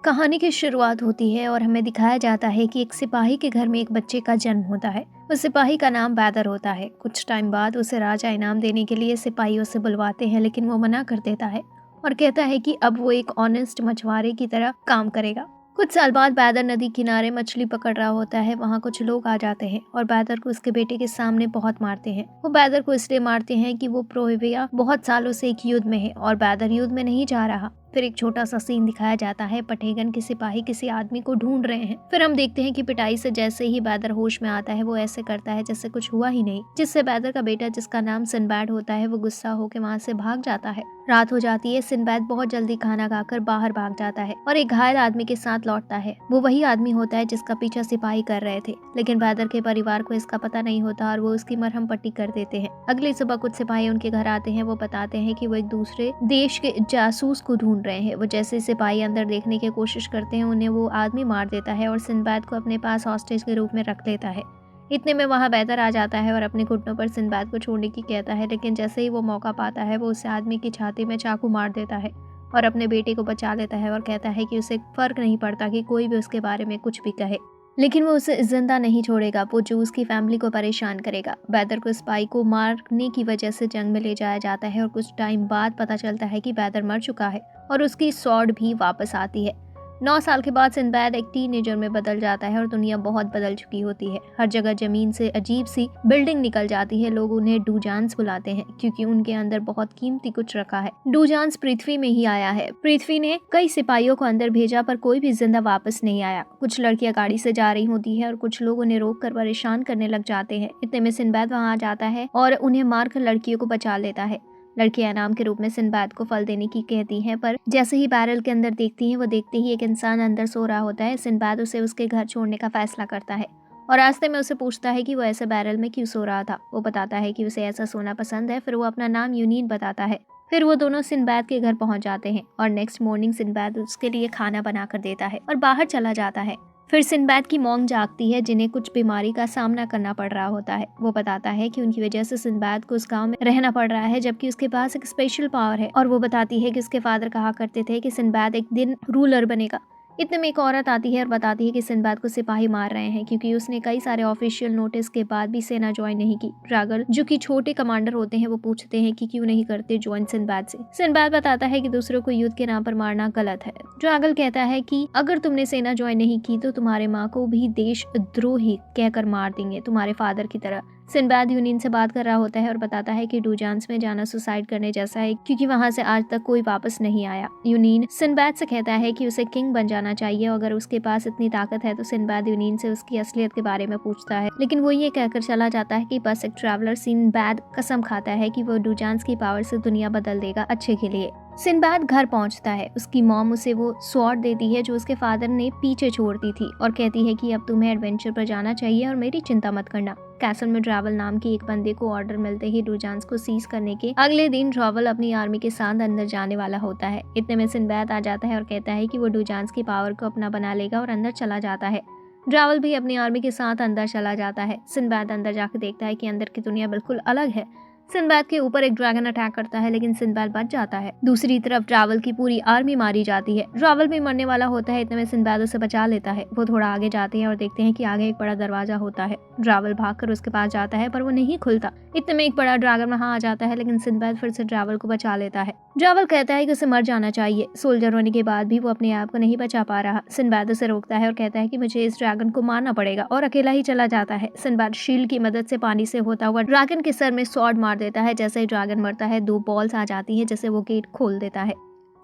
कहानी की शुरुआत होती है और हमें दिखाया जाता है कि एक सिपाही के घर में एक बच्चे का जन्म होता है। उस सिपाही का नाम बैदर होता है। कुछ टाइम बाद उसे राजा इनाम देने के लिए सिपाहियों से बुलवाते हैं, लेकिन वो मना कर देता है और कहता है कि अब वो एक ऑनेस्ट मछुआरे की तरह काम करेगा। कुछ साल बाद बैदर नदी किनारे मछली पकड़ रहा होता है। वहाँ कुछ लोग आ जाते हैं और बैदर को उसके बेटे के सामने बहुत मारते हैं। वो बैदर को इसलिए मारते हैं कि वो प्रोहिबिया बहुत सालों से एक युद्ध में है और बैदर युद्ध में नहीं जा रहा। फिर एक छोटा सा सीन दिखाया जाता है। पटेगन के सिपाही किसी आदमी को ढूंढ रहे हैं। फिर हम देखते हैं कि पिटाई से जैसे ही बैदर होश में आता है वो ऐसे करता है जैसे कुछ हुआ ही नहीं, जिससे बैदर का बेटा, जिसका नाम सिंबैड होता है, वो गुस्सा होकर वहाँ से भाग जाता है। रात हो जाती है। सिंबैड बहुत जल्दी खाना खाकर बाहर भाग जाता है और एक घायल आदमी के साथ लौटता है। वो वही आदमी होता है जिसका पीछा सिपाही कर रहे थे, लेकिन बैदर के परिवार को इसका पता नहीं होता और वो उसकी मरहम पट्टी कर देते हैं। अगली सुबह कुछ सिपाही उनके घर आते हैं। वो बताते हैं कि वो एक दूसरे देश के जासूस को ढूंढ रहे हैं। वो जैसे सिपाही अंदर देखने की कोशिश करते हैं, उन्हें वो आदमी मार देता है और सिंबैड को अपने पास हॉस्टेज के रूप में रख लेता है। इतने में वहाँ बैदर आ जाता है और अपने घुटनों पर सिंबैड को छोड़ने की कहता है, लेकिन जैसे ही वो मौका पाता है वो उस आदमी की छाती में चाकू मार देता है और अपने बेटे को बचा लेता है और कहता है कि उसे फर्क नहीं पड़ता कि कोई भी उसके बारे में कुछ भी कहे, लेकिन वो उसे जिंदा नहीं छोड़ेगा। वो जो उसकी फैमिली को परेशान करेगा। बैदर को स्पाई को मारने की वजह से जंग में ले जाया जाता है और कुछ टाइम बाद पता चलता है कि बैदर मर चुका है और उसकी स्वॉर्ड भी वापस आती है। 9 साल के बाद सिंबैड एक टीनेजर में बदल जाता है और दुनिया बहुत बदल चुकी होती है। हर जगह जमीन से अजीब सी बिल्डिंग निकल जाती है। लोग उन्हें डूजांस बुलाते हैं क्योंकि उनके अंदर बहुत कीमती कुछ रखा है। डूजांस पृथ्वी में ही आया है। पृथ्वी ने कई सिपाहियों को अंदर भेजा पर कोई भी जिंदा वापस नहीं आया। कुछ लड़कियां गाड़ी से जा रही होती है और कुछ लोग उन्हें रोक कर परेशान करने लग जाते हैं। इतने में सिंबैड वहाँ आ जाता है और उन्हें मारकर लड़कियों को बचा लेता है। लड़कियां इनाम के रूप में सिंबैड को फल देने की कहती हैं, पर जैसे ही बैरल के अंदर देखती हैं, वो देखते ही एक इंसान अंदर सो रहा होता है। सिंबैड उसे उसके घर छोड़ने का फैसला करता है और रास्ते में उसे पूछता है कि वो ऐसे बैरल में क्यों सो रहा था। वो बताता है कि उसे ऐसा सोना पसंद है। फिर वो अपना नाम यूनिन बताता है। फिर वो दोनों सिंबैड के घर पहुंच जाते हैं और नेक्स्ट मॉर्निंग सिंबैड उसके लिए खाना बना कर देता है और बाहर चला जाता है। फिर सिंबैड की मॉम जागती है, जिन्हें कुछ बीमारी का सामना करना पड़ रहा होता है। वो बताता है कि उनकी वजह से सिंबैड को उस गांव में रहना पड़ रहा है, जबकि उसके पास एक स्पेशल पावर है। और वो बताती है कि उसके फादर कहा करते थे कि सिंबैड एक दिन रूलर बनेगा। इतने में एक औरत आती है और बताती है कि सिंबैड को सिपाही मार रहे हैं क्योंकि उसने कई सारे ऑफिशियल नोटिस के बाद भी सेना ज्वाइन नहीं की। ड्रैगन, जो कि छोटे कमांडर होते हैं, वो पूछते हैं कि क्यों नहीं करते ज्वाइन सिंबैड से। सिंबैड बताता है कि दूसरों को युद्ध के नाम पर मारना गलत है। ड्रैगन कहता है कि अगर तुमने सेना ज्वाइन नहीं की तो तुम्हारे माँ को भी देशद्रोही कहकर मार देंगे, तुम्हारे फादर की तरह। सिंबैड यूनिन से बात कर रहा होता है और बताता है कि डूजांस में जाना सुसाइड करने जैसा है क्योंकि वहां से आज तक कोई वापस नहीं आया। यूनिन सिंबैड से कहता है कि उसे किंग बन जाना चाहिए। अगर उसके पास इतनी ताकत है तो सिंबैड यूनिन से उसकी असलियत के बारे में पूछता है, लेकिन वो ये कहकर चला जाता है कि बस एक ट्रैवलर। सिंबैड कसम खाता है कि वो डूजांस की पावर से दुनिया बदल देगा अच्छे के लिए। सिंबैड घर पहुंचता है। उसकी मॉम उसे वो स्वॉर्ड देती है जो उसके फादर ने पीछे छोड़ दी थी और कहती है कि अब तुम्हें एडवेंचर पर जाना चाहिए और मेरी चिंता मत करना। कैसल में ड्रैवल नाम की एक बंदे को ऑर्डर मिलते ही डूजांस को सीज करने के अगले दिन ड्रैवल अपनी आर्मी के साथ अंदर जाने वाला होता है। इतने में सिंबैड आ जाता है और कहता है कि वो डूजांस की पावर को अपना बना लेगा और अंदर चला जाता है। ड्रैवल भी अपनी आर्मी के साथ अंदर चला जाता है। सिंबैड अंदर जाकर देखता है कि अंदर की दुनिया बिल्कुल अलग है। सिंबैड के ऊपर एक ड्रैगन अटैक करता है, लेकिन सिंबैड बच जाता है। दूसरी तरफ ड्रैवल की पूरी आर्मी मारी जाती है। ड्रैवल भी मरने वाला होता है। इतने में सिंबैड उसे बचा लेता है। वो थोड़ा आगे जाते हैं और देखते हैं कि आगे एक बड़ा दरवाजा होता है। ड्रैवल भागकर उसके पास जाता है पर वो नहीं खुलता। इतने में एक बड़ा ड्रैगन वहां आ जाता है, लेकिन सिंबैड फिर से ड्रैवल को बचा लेता है। ड्रैवल कहता है कि उसे मर जाना चाहिए। सोल्जर होने के बाद भी वो अपने आप को नहीं बचा पा रहा। सिंबैड उसे रोकता है और कहता है कि मुझे इस ड्रैगन को मारना पड़ेगा और अकेला ही चला जाता है। सिंबैड शील्ड की मदद से पानी से होता हुआ ड्रैगन के सर में स्वॉर्ड मार देता है। जैसे ही ड्रैगन मरता है, 2 बॉल्स आ जाती है, जैसे वो गेट खोल देता है।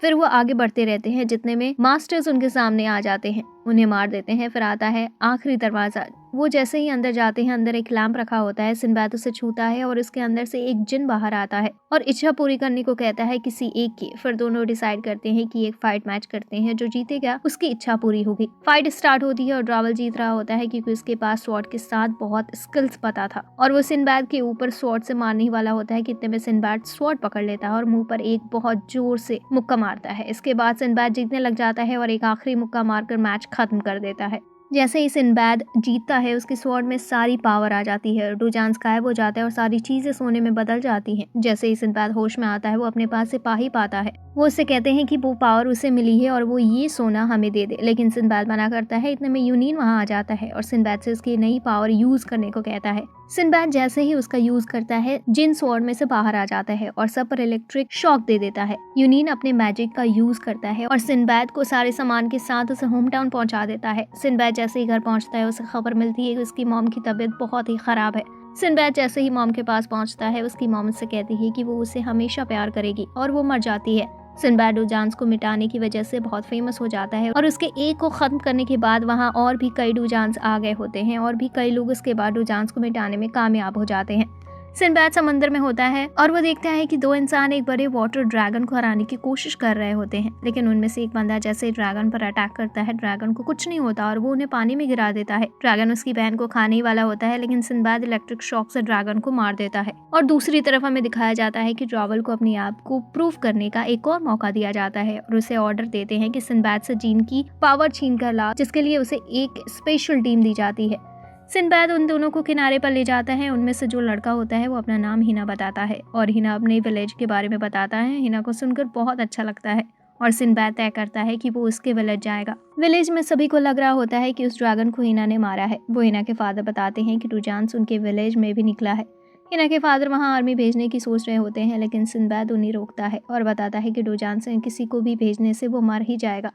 फिर वो आगे बढ़ते रहते हैं, जितने में मास्टर्स उनके सामने आ जाते हैं, उन्हें मार देते हैं। फिर आता है आखिरी दरवाजा। वो जैसे ही अंदर जाते हैं, अंदर एक लैंप रखा होता है। सिंबैड उसे छूता है और इसके अंदर से एक जिन बाहर आता है और इच्छा पूरी करने को कहता है किसी एक की। फिर दोनों डिसाइड करते हैं कि एक फाइट मैच करते हैं, जो जीतेगा उसकी इच्छा पूरी होगी। फाइट स्टार्ट होती है और ड्रैवल जीत रहा होता है क्योंकि उसके पास स्वॉर्ड के साथ बहुत स्किल्स पता था और वो सिंबैड के ऊपर स्वॉर्ड से मारने ही वाला होता है। कितने में सिंबैड स्वॉर्ड पकड़ लेता है और मुंह पर एक बहुत जोर से मुक्का मारता है। इसके बाद सिंबैड जीतने लग जाता है और एक आखिरी मुक्का मारकर मैच खत्म कर देता है। जैसे ही सिंबैड जीतता है उसकी स्वॉर्ड में सारी पावर आ जाती है, डूजांस गायब हो जाता है और सारी चीजें सोने में बदल जाती हैं। जैसे ही सिंबैड होश में आता है वो अपने पास सिपाही पाता है। वो उससे कहते हैं कि वो पावर उसे मिली है और वो ये सोना हमें दे दे, लेकिन सिंबैड मना करता है। इतने में यूनिन वहां आ जाता है और सिंबैड से उसकी नई पावर यूज करने को कहता है। सिंबैड जैसे ही उसका यूज करता है जिन स्वॉर्ड में से बाहर आ जाता है और सब पर इलेक्ट्रिक शॉक दे देता है। यूनिन अपने मैजिक का यूज करता है और सिंबैड को सारे सामान के साथ उसे होम टाउन पहुंचा देता है। सिंबैड जैसे ही घर पहुंचता है उसे खबर मिलती है कि उसकी मॉम की तबीयत बहुत ही खराब है। सिंबैड जैसे ही मॉम के पास पहुंचता है उसकी मॉम उससे कहती है कि वो उसे हमेशा प्यार करेगी और वो मर जाती है। सिंबैड डूजांस को मिटाने की वजह से बहुत फेमस हो जाता है और उसके एक को खत्म करने के बाद वहाँ और भी कई डूजांस आ गए होते हैं और भी कई लोग उसके बाद डूजांस को मिटाने में कामयाब हो जाते हैं। सिंबैड समंदर में होता है और वो देखता है कि दो इंसान एक बड़े वाटर ड्रैगन को हराने की कोशिश कर रहे होते हैं, लेकिन उनमें से एक बंदा जैसे ही ड्रैगन पर अटैक करता है ड्रैगन को कुछ नहीं होता और वो उन्हें पानी में गिरा देता है। ड्रैगन उसकी बहन को खाने ही वाला होता है, लेकिन सिंबैड इलेक्ट्रिक शॉक से ड्रैगन को मार देता है। और दूसरी तरफ हमें दिखाया जाता है कि ड्रॉवल को अपने आप को प्रूव करने का एक और मौका दिया जाता है और उसे ऑर्डर देते हैं कि सिंबैड से जीन की पावर छीन कर ला, जिसके लिए उसे एक स्पेशल टीम दी जाती है। सिंबैड उन दोनों को किनारे पर ले जाता है। उनमें से जो लड़का होता है वो अपना नाम हिना बताता है और हिना अपने विलेज के बारे में बताता है। हिना को सुनकर बहुत अच्छा लगता है और सिंबैड तय करता है कि वो उसके विलेज जाएगा। विलेज में सभी को लग रहा होता है कि उस ड्रैगन को हिना ने मारा है। वो हिना के फादर बताते हैं कि डूजांस उनके विलेज में भी निकला है। हिना के फादर वहाँ आर्मी भेजने की सोच रहे होते हैं, लेकिन सिंबैड उन्हें रोकता है और बताता है कि डूजांस किसी को भी भेजने से वो मर ही जाएगा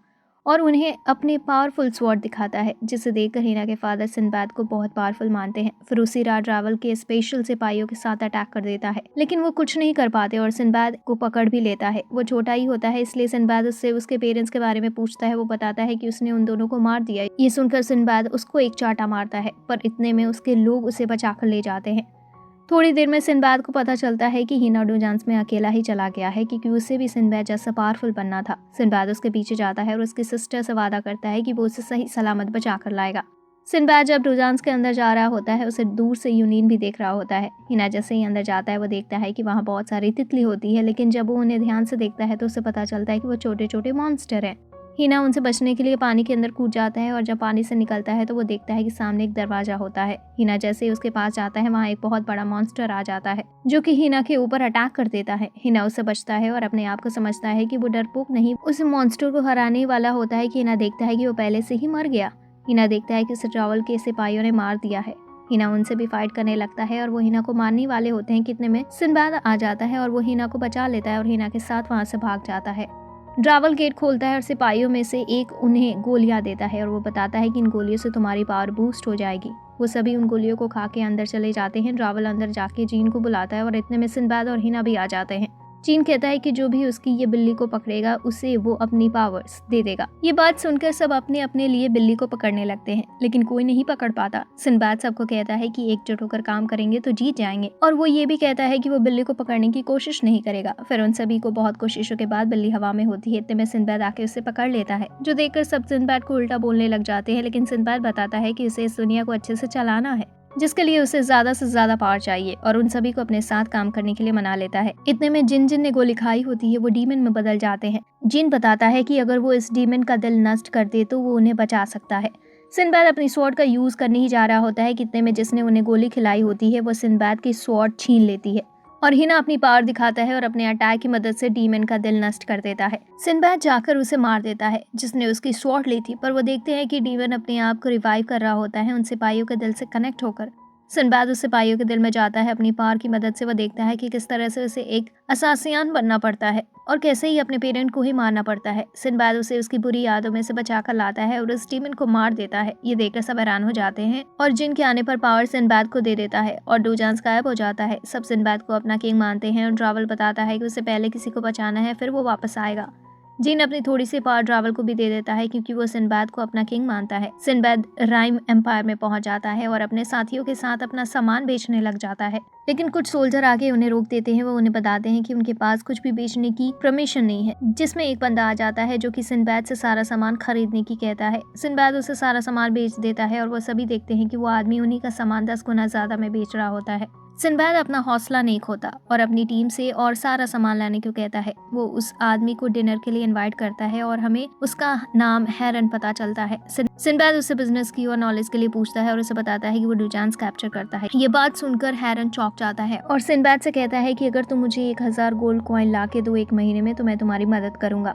और उन्हें अपने पावरफुल स्वॉर्ड दिखाता है, जिसे देखकर हिना के फादर सिंबैड को बहुत पावरफुल मानते हैं। फिर उसी रात ड्रैवल के स्पेशल सिपाहियों के साथ अटैक कर देता है, लेकिन वो कुछ नहीं कर पाते और सिंबैड को पकड़ भी लेता है। वो छोटा ही होता है, इसलिए सिंबैड उससे उसके पेरेंट्स के बारे में पूछता है। वो बताता है कि उसने उन दोनों को मार दिया। ये सुनकर सिंबैड उसको एक चाटा मारता है, पर इतने में उसके लोग उसे बचाकर ले जाते हैं। थोड़ी देर में सिंबैड को पता चलता है कि हिना डूजांस में अकेला ही चला गया है, क्योंकि उसे भी सिंबैड जैसा पावरफुल बनना था। सिंबैड उसके पीछे जाता है और उसकी सिस्टर से वादा करता है कि वो उसे सही सलामत बचा कर लाएगा। सिंबैड जब डूजांस के अंदर जा रहा होता है उसे दूर से यूनिन भी देख रहा होता है। हिना जैसे ही अंदर जाता है वो देखता है कि वहाँ बहुत सारी तितली होती है, लेकिन जब वो उन्हें ध्यान से देखता है तो उसे पता चलता है कि वो छोटे छोटे मॉन्स्टर हैं। हिना उनसे बचने के लिए पानी के अंदर कूद जाता है और जब पानी से निकलता है तो वो देखता है कि सामने एक दरवाजा होता है। हिना जैसे ही उसके पास जाता है वहाँ एक बहुत बड़ा मॉन्स्टर आ जाता है जो कि हिना के ऊपर अटैक कर देता है। हिना उससे बचता है और अपने आप को समझता है कि वो डरपोक नहीं, उस मॉन्स्टर को हराने वाला होता है कि हिना देखता है कि वो पहले से ही मर गया। हिना देखता है कि उसे ड्रॉवल के सिपाहियों ने मार दिया है। हिना उनसे भी फाइट करने लगता है और वो हिना को मारने वाले होते हैं। कितने में सिंबैड आ जाता है और वो हिना को बचा लेता है और हिना के साथ वहाँ से भाग जाता है। ड्रॉवल गेट खोलता है और सिपाहियों में से एक उन्हें गोलियां देता है और वो बताता है कि इन गोलियों से तुम्हारी पावर बूस्ट हो जाएगी। वो सभी उन गोलियों को खा के अंदर चले जाते हैं। ड्रॉवल अंदर जाके जीन को बुलाता है और इतने में सिंबैड और हिना भी आ जाते हैं। जीन कहता है कि जो भी उसकी ये बिल्ली को पकड़ेगा उसे वो अपनी पावर्स दे देगा। ये बात सुनकर सब अपने अपने लिए बिल्ली को पकड़ने लगते हैं, लेकिन कोई नहीं पकड़ पाता। सिंबैड सबको कहता है कि एकजुट होकर काम करेंगे तो जीत जाएंगे और वो ये भी कहता है कि वो बिल्ली को पकड़ने की कोशिश नहीं करेगा। फिर उन सभी को बहुत कोशिशों के बाद बिल्ली हवा में होती है। इतने में सिंबैड आके उसे पकड़ लेता है, जो देखकर सब सिंबैड को उल्टा बोलने लग जाते हैं। लेकिन सिंबैड बताता है कि उसे इस दुनिया को अच्छे से चलाना है, जिसके लिए उसे ज्यादा से ज्यादा पावर चाहिए और उन सभी को अपने साथ काम करने के लिए मना लेता है। इतने में जिन जिन ने गोली खाई होती है वो डीमन में बदल जाते हैं। जिन बताता है कि अगर वो इस डीमन का दिल नष्ट कर दे तो वो उन्हें बचा सकता है। सिंबैड अपनी स्वॉर्ड का यूज करने ही जा रहा होता है। कितने में जिसने उन्हें गोली खिलाई होती है वो सिंबैड की स्वॉर्ड छीन लेती है और हिना अपनी पावर दिखाता है और अपने अटैक की मदद से डीमन का दिल नष्ट कर देता है। सिंबैड जाकर उसे मार देता है जिसने उसकी स्वॉर्ड ली थी, पर वो देखते हैं कि डीमन अपने आप को रिवाइव कर रहा होता है उन सिपाहियों के दिल से कनेक्ट होकर। सिंबैड उस सिपाहियों के दिल में जाता है। अपनी पावर की मदद से वो देखता है कि किस तरह से उसे एक असासियान बनना पड़ता है और कैसे ही अपने पेरेंट को ही मारना पड़ता है। सिंबैड उसे उसकी बुरी यादों में से बचाकर लाता है और उस डीमन को मार देता है। ये देखकर सब हैरान हो जाते हैं और जिन के आने पर पावर सिंबैड को दे देता है और डूजांस गायब हो जाता है। सब सिंबैड को अपना किंग मानते हैं और ड्रॉवल बताता है कि उसे पहले किसी को बचाना है, फिर वो वापस आएगा। जीन अपनी थोड़ी सी पावर ड्रॉवल को भी दे देता है क्योंकि वो सिंबैड को अपना किंग मानता है। सिंबैड राइम एम्पायर में पहुंच जाता है और अपने साथियों के साथ अपना सामान बेचने लग जाता है, लेकिन कुछ सोल्जर आके उन्हें रोक देते हैं। वो उन्हें बताते हैं कि उनके पास कुछ भी बेचने की परमिशन नहीं है, जिसमें एक बंदा आ जाता है जो कि सिंबैड से सारा सामान खरीदने की कहता है। सिंबैड उसे सारा सामान बेच देता है और वो सभी देखते हैं कि वो आदमी उन्हीं का सामान 10 गुना ज्यादा में बेच रहा होता है। सिंबैद अपना हौसला नहीं खोता और अपनी टीम से और सारा सामान लाने को कहता है। वो उस आदमी को डिनर के लिए इनवाइट करता है और हमें उसका नाम हेरन पता चलता है। सिंबैद उससे बिजनेस की और नॉलेज के लिए पूछता है और उसे बताता है कि वो डुजान्स कैप्चर करता है। ये बात सुनकर हेरन चौंक जाता है और सिंबैद से कहता है कि अगर तुम मुझे 1000 गोल्ड कॉइन ला के दो 1 महीने में तो मैं तुम्हारी मदद करूंगा।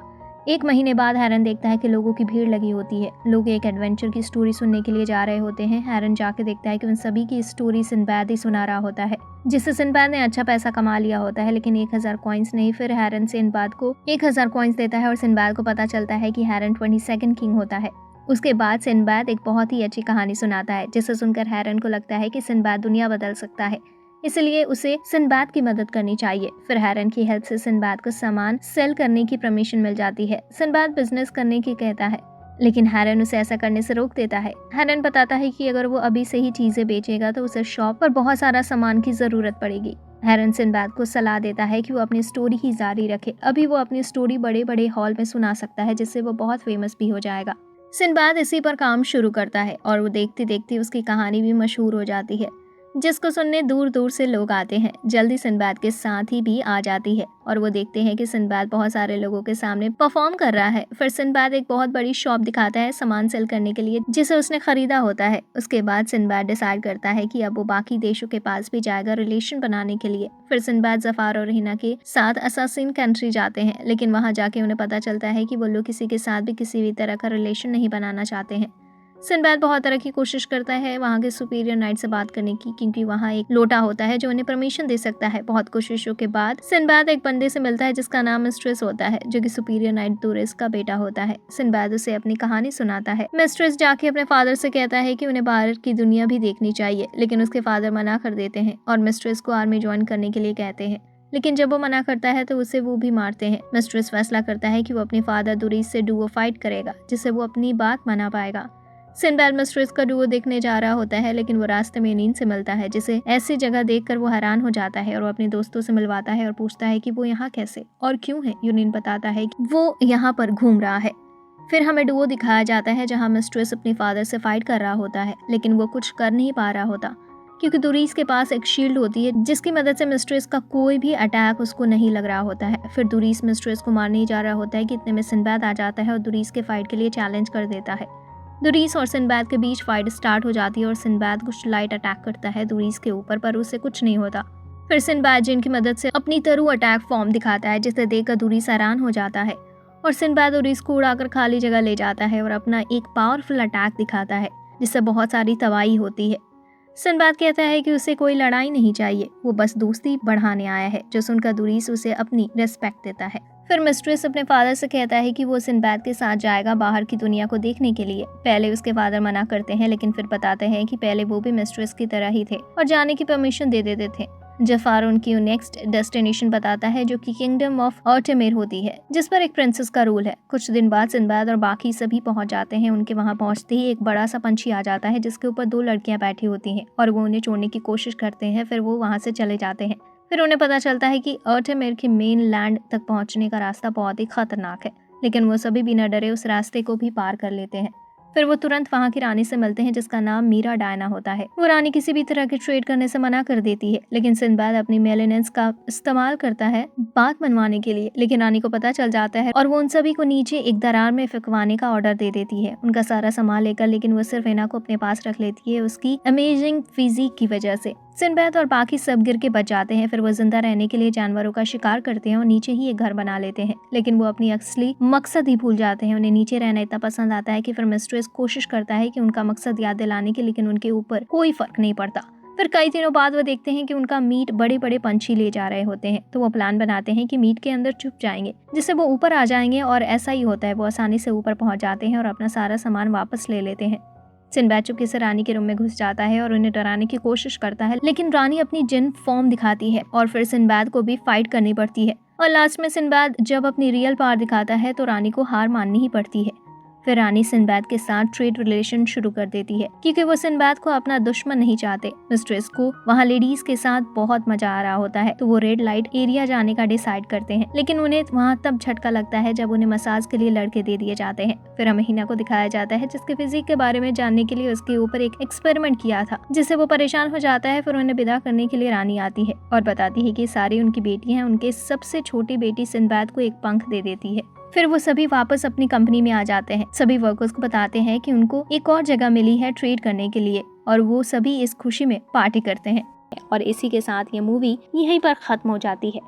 1 महीने बाद हेरन देखता है कि लोगों की भीड़ लगी होती है। लोग एक एडवेंचर की स्टोरी सुनने के लिए जा रहे होते हैं। हेरन जाके देखता है कि उन सभी की स्टोरी सिंबैद ही सुना रहा होता है, जिससे सिंबैद ने अच्छा पैसा कमा लिया होता है, लेकिन 1000 कॉइन्स नहीं। फिर हेरन सिंबैद को 1000 कॉइन्स देता है और सिंबैद को पता चलता है कि हेरन 22nd किंग होता है। उसके बाद सिंबैद एक बहुत ही अच्छी कहानी सुनाता है, जिसे सुनकर हेरन को लगता है कि सिंबैद दुनिया बदल सकता है, इसलिए उसे सिंबैद की मदद करनी चाहिए। फिर हेरन की हेल्प से सिंबैद को सामान सेल करने की परमिशन मिल जाती है। सिंबैद बिजनेस करने की कहता है, लेकिन हेरन उसे ऐसा करने से रोक देता है। हेरन बताता है कि अगर वो अभी से ही चीजें बेचेगा तो उसे शॉप पर बहुत सारा सामान की जरूरत पड़ेगी। हेरन सिंबैद को सलाह देता है कि वो अपनी स्टोरी ही जारी रखे। अभी वो अपनी स्टोरी बड़े बड़े हॉल में सुना सकता है, जिससे वो बहुत फेमस भी हो जाएगा। सिंबैद इसी पर काम शुरू करता है और वो देखते देखते उसकी कहानी भी मशहूर हो जाती है, जिसको सुनने दूर दूर से लोग आते हैं। जल्दी सिंबैद के साथ ही भी आ जाती है और वो देखते हैं कि सिंबैद बहुत सारे लोगों के सामने परफॉर्म कर रहा है। फिर सिंबैद एक बहुत बड़ी शॉप दिखाता है सामान सेल करने के लिए, जिसे उसने खरीदा होता है। उसके बाद सिंबैद डिसाइड करता है कि अब वो बाकी देशों के पास भी जाएगा रिलेशन बनाने के लिए। फिर सिंबैद जफार और हिना के साथ असासिन कंट्री जाते हैं, लेकिन वहाँ जाके उन्हें पता चलता है कि वो लोग किसी के साथ भी किसी भी तरह का रिलेशन नहीं बनाना चाहते हैं। सिंबैद बहुत तरह की कोशिश करता है वहाँ के सुपीरियर नाइट से बात करने की, क्योंकि वहाँ एक लोटा होता है जो उन्हें परमिशन दे सकता है। बहुत कोशिशों के बाद सिंबैद एक बंदे से मिलता है जिसका नाम मिस्ट्रेस होता है, जो कि सुपीरियर नाइट दूरेस का बेटा होता है। सिंबैद उसे अपनी कहानी सुनाता है। मिस्ट्रेस जाके अपने फादर से कहता है कि उन्हें बाहर की दुनिया भी देखनी चाहिए, लेकिन उसके फादर मना कर देते हैं और मिस्ट्रेस को आर्मी ज्वाइन करने के लिए कहते हैं। लेकिन जब वो मना करता है तो उसे वो भी मारते हैं। मिस्ट्रेस फैसला करता है कि वो अपने फादर दुरीस से डुओ फाइट करेगा, जिससे वो अपनी बात मना पाएगा। सिंबैद मिस्ट्रेस का डुओ देखने जा रहा होता है, लेकिन वो रास्ते में नींद से मिलता है, जिसे ऐसी जगह देखकर वो हैरान हो जाता है और वो अपने दोस्तों से मिलवाता है और पूछता है कि वो यहाँ कैसे और क्यों है। यूनियन बताता है कि वो यहाँ पर घूम रहा है। फिर हमें डुओ दिखाया जाता है जहाँ मिस्ट्रेस अपने फादर से फाइट कर रहा होता है, लेकिन वो कुछ कर नहीं पा रहा होता, क्योंकि दुरीस के पास एक शील्ड होती है जिसकी मदद से मिस्ट्रेस का कोई भी अटैक उसको नहीं लग रहा होता है। फिर दुरीस मिस्ट्रेस को मारने ही जा रहा होता है कि इतने में सिंबैद आ जाता है और दुरीस के फाइट के लिए चैलेंज कर देता है। दुरीस और सिंबैद के बीच फाइट स्टार्ट हो जाती है और सिंबैद कुछ लाइट अटैक करता है दुरीस के ऊपर, पर उसे कुछ नहीं होता। फिर सिंबैद जिन की मदद से अपनी तरु अटैक फॉर्म दिखाता है, जिसे देखकर दुरीस हैरान हो जाता है और सिंबैद दुरीस को उड़ाकर खाली जगह ले जाता है और अपना एक पावरफुल अटैक दिखाता है, जिससे बहुत सारी तबाही होती है। सिंबैद कहता है कि उसे कोई लड़ाई नहीं चाहिए, वो बस दोस्ती बढ़ाने आया है, जो सुनकर दुरीस उसे अपनी रिस्पेक्ट देता है। फिर मिस्ट्रेस अपने फादर से कहता है कि वो सिंबैद के साथ जाएगा बाहर की दुनिया को देखने के लिए। पहले उसके फादर मना करते हैं, लेकिन फिर बताते हैं कि पहले वो भी मिस्ट्रेस की तरह ही थे और जाने की परमिशन दे देते थे। जफार उनकी नेक्स्ट डेस्टिनेशन बताता है, जो कि किंगडम ऑफ ऑटोमेर होती है, जिस पर एक प्रिंसेस का रूल है। कुछ दिन बाद सिंबैद और बाकी सभी पहुंच जाते हैं। उनके वहां पहुंचते ही एक बड़ा सा पंछी आ जाता है, जिसके ऊपर 2 लड़कियां बैठी होती हैं और वो उन्हें छोड़ने की कोशिश करते हैं। फिर वो वहां से चले जाते हैं। फिर उन्हें पता चलता है कि ऑटोमेर के मेन लैंड तक पहुंचने का रास्ता बहुत ही खतरनाक है, लेकिन वो सभी बिना डरे उस रास्ते को भी पार कर लेते हैं। फिर वो तुरंत वहाँ की रानी से मिलते हैं, जिसका नाम मीरा डायना होता है। वो रानी किसी भी तरह के ट्रेड करने से मना कर देती है, लेकिन सिंबैद अपनी मेलेनेंस का इस्तेमाल करता है बात मनवाने के लिए, लेकिन रानी को पता चल जाता है और वो उन सभी को नीचे एक दरार में फेंकवाने का ऑर्डर दे देती है, उनका सारा सामान लेकर। लेकिन वो सिर्फ हिना को अपने पास रख लेती है उसकी अमेजिंग फिजिक की वजह से। सिंबैद और बाकी सब गिर के बच जाते हैं। फिर वो जिंदा रहने के लिए जानवरों का शिकार करते हैं और नीचे ही एक घर बना लेते हैं, लेकिन वो अपनी असली मकसद ही भूल जाते हैं। उन्हें नीचे रहना इतना पसंद आता है कि फिर मिस्ट्रेस कोशिश करता है कि उनका मकसद याद दिलाने की, लेकिन उनके ऊपर कोई फर्क नहीं पड़ता। फिर कई दिनों बाद वो देखते हैं कि उनका मीट बड़े बड़े पंछी ले जा रहे होते हैं, तो वो प्लान बनाते हैं कि मीट के अंदर छुप जाएंगे, जिससे वो ऊपर आ जाएंगे। और ऐसा ही होता है, वो आसानी से ऊपर पहुंच जाते हैं और अपना सारा सामान वापस ले लेते हैं। सिंबैद चुपके से रानी के रूम में घुस जाता है और उन्हें डराने की कोशिश करता है, लेकिन रानी अपनी जिन फॉर्म दिखाती है और फिर सिंबैद को भी फाइट करनी पड़ती है। और लास्ट में सिंबैद जब अपनी रियल पावर दिखाता है तो रानी को हार माननी ही पड़ती है। फिर रानी सिंबाद के साथ ट्रेड रिलेशन शुरू कर देती है क्योंकि वो सिंबाद को अपना दुश्मन नहीं चाहते। मिस्ट्रेस को वहाँ लेडीज के साथ बहुत मजा आ रहा होता है तो वो रेड लाइट एरिया जाने का डिसाइड करते हैं, लेकिन उन्हें वहाँ तब झटका लगता है जब उन्हें मसाज के लिए लड़के दे दिए जाते हैं। फिर हमें हिना को दिखाया जाता है जिसके फिजिक के बारे में जानने के लिए उसके ऊपर एक एक्सपेरिमेंट किया था, जिससे वो परेशान हो जाता है। फिर उन्हें विदा करने के लिए रानी आती है और बताती है कि सारी उनकी बेटी हैं, उनके सबसे छोटी बेटी सिंबाद को एक पंख दे देती है। फिर वो सभी वापस अपनी कंपनी में आ जाते हैं। सभी वर्कर्स को बताते हैं कि उनको एक और जगह मिली है ट्रेड करने के लिए और वो सभी इस खुशी में पार्टी करते हैं। और इसी के साथ ये मूवी यहीं पर खत्म हो जाती है।